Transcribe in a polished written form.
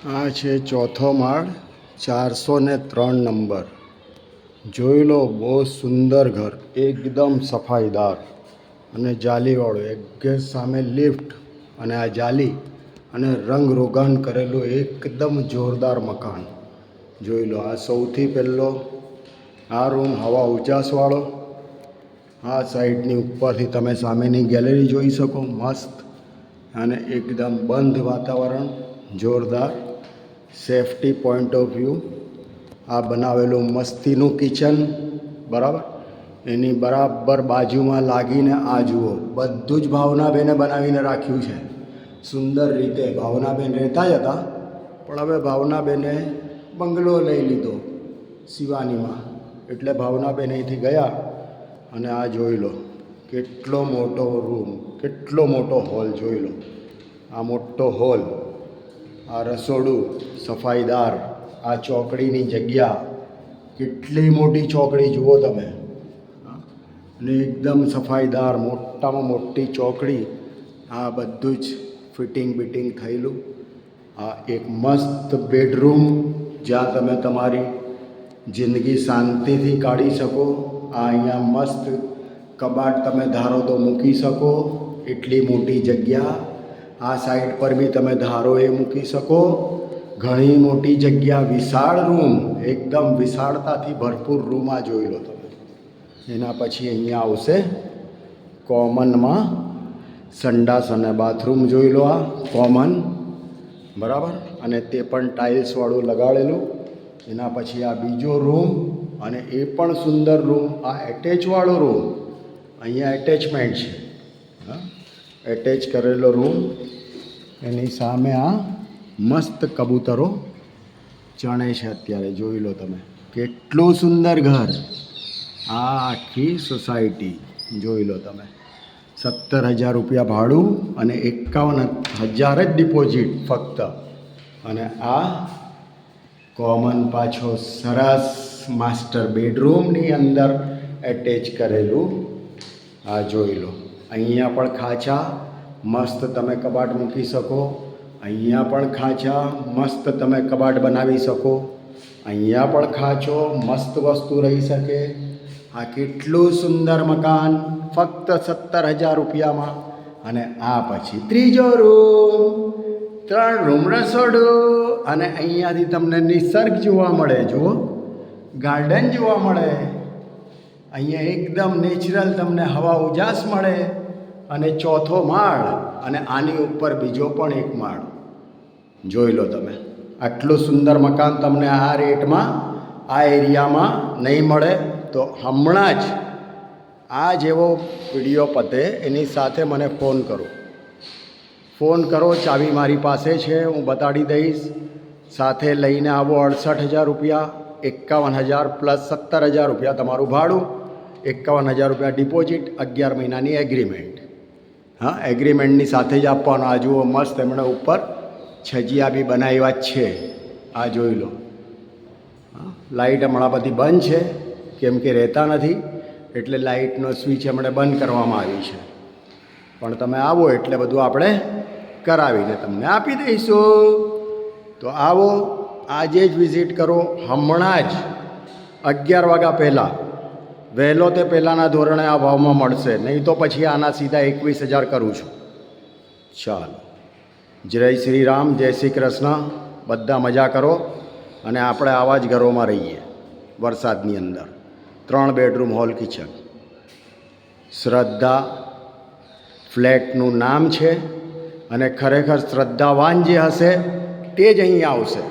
આ છે ચોથો માળ, 403 નંબર. જોઈ લો, બહુ સુંદર ઘર, એકદમ સફાઈદાર અને જાલીવાળું. એક સામે લિફ્ટ અને આ જાલી અને રંગ રોગાન કરેલું એકદમ જોરદાર મકાન. જોઈ લો, આ સૌથી પહેલો આ રૂમ હવા ઉજાસવાળો. આ સાઈડની ઉપરથી તમે સામેની ગેલેરી જોઈ શકો, મસ્ત અને એકદમ બંધ વાતાવરણ, જોરદાર સેફટી પોઈન્ટ ઓફ વ્યૂ. આ બનાવેલું મસ્તીનું કિચન, બરાબર. એની બરાબર બાજુમાં લાગીને આ જુઓ, બધું જ ભાવનાબેને બનાવીને રાખ્યું છે સુંદર રીતે. ભાવનાબેન રહેતા જ હતા, પણ હવે ભાવનાબેને બંગલો લઈ લીધો શિવાનીમાં, એટલે ભાવનાબેન અહીંથી ગયા. અને આ જોઈ લો, કેટલો મોટો રૂમ, કેટલો મોટો હોલ. જોઈ લો, આ મોટો હોલ, આ રસોડું સફાઈદાર, આ ચોકડીની જગ્યા, કેટલી મોટી ચોકડી જુઓ તમે, અને એકદમ સફાઈદાર, મોટામાં મોટી ચોકડી. આ બધું જ ફિટિંગ બિટિંગ થયેલું. આ એક મસ્ત બેડરૂમ, જ્યાં તમે તમારી જિંદગી શાંતિથી કાઢી શકો. આ અહીંયા મસ્ત કબાટ તમે ધારો તો મૂકી શકો, એટલી મોટી જગ્યા. આ સાઈડ પર બી તમે ધારો એ મૂકી શકો. ઘણી મોટી જગ્યા, વિશાળ રૂમ, એકદમ વિશાળતાથી ભરપૂર રૂમ. આ જોઈ લો તમે. એના પછી અહીંયા આવશે કોમનમાં સંડાસ અને બાથરૂમ. જોઈ લો, આ કોમન, બરાબર, અને તે પણ ટાઇલ્સવાળું લગાડેલું. એના પછી આ બીજો રૂમ, અને એ પણ સુંદર રૂમ. આ એટેચવાળો રૂમ, અહીંયા એટેચમેન્ટ છે, હા, એટેચ કરેલો રૂમ. એની સામે આ મસ્ત કબૂતરો ચણે છે અત્યારે. જોઈ લો તમે, કેટલું સુંદર ઘર. આ આખી સોસાયટી જોઈ લો તમે. 17,000 રૂપિયા ભાડું અને 51,000 જ ડિપોઝિટ ફક્ત. અને આ કોમન પાછો સરસ માસ્ટર બેડરૂમની અંદર એટેચ કરેલું. આ જોઈ લો, અહીંયા પણ ખાંચા, મસ્ત તમે કબાટ મૂકી શકો. અહીંયા પણ ખાંચા, મસ્ત તમે કબાટ બનાવી શકો. અહીંયા પણ ખાંચો, મસ્ત વસ્તુ રહી શકે. આ કેટલું સુંદર મકાન, ફક્ત 17,000 રૂપિયામાં. અને આ પછી ત્રીજો રૂમ, 3 રૂમ, રસોડું, અને અહીંયાથી તમને નિસર્ગ જોવા મળે. જુઓ, ગાર્ડન જોવા મળે. અહીંયા એકદમ નેચરલ તમને હવા ઉજાસ મળે. અને ચોથો માળ, અને આની ઉપર બીજો પણ એક માળ. જોઈ લો તમે, આટલું સુંદર મકાન તમને આ રેટમાં, આ એરિયામાં નહીં મળે. તો હમણાં જ આ જેવો વિડીયો પતે એની સાથે મને ફોન કરો. ફોન કરો, ચાવી મારી પાસે છે, હું બતાડી દઈશ. સાથે લઈને આવો. 68,000 રૂપિયા, 51,000 પ્લસ 17,000 રૂપિયા તમારું ભાડું, 51,000 રૂપિયા ડિપોઝિટ, 11 મહિનાની એગ્રીમેન્ટ. હા, એગ્રીમેન્ટની સાથે જ આપવાનો. આ જુઓ, મસ્ત એમણે ઉપર છજિયા બી બનાવ્યા જ છે. આ જોઈ લો. હા, લાઇટ હમણાં બધી બંધ છે, કેમ કે રહેતા નથી, એટલે લાઇટનો સ્વિચ એમણે બંધ કરવામાં આવી છે. પણ તમે આવો એટલે બધું આપણે કરાવીને તમને આપી દઈશું. તો આવો, આજે જ વિઝિટ કરો. હમણાં જ 11 વાગ્યા પહેલાં, વહેલો તે પહેલાંના ધોરણે આ ભાવમાં મળશે, નહીં તો પછી આના સીધા 21,000 કરું છું. ચાલો, જય શ્રી રામ, જય શ્રી કૃષ્ણ. બધા મજા કરો, અને આપણે આવા જ ઘરોમાં રહીએ વરસાદની અંદર. 3 બેડરૂમ, હોલ, કિચન. શ્રદ્ધા ફ્લેટનું નામ છે, અને ખરેખર શ્રદ્ધાવાન જે હશે તે જ અહીં આવશે.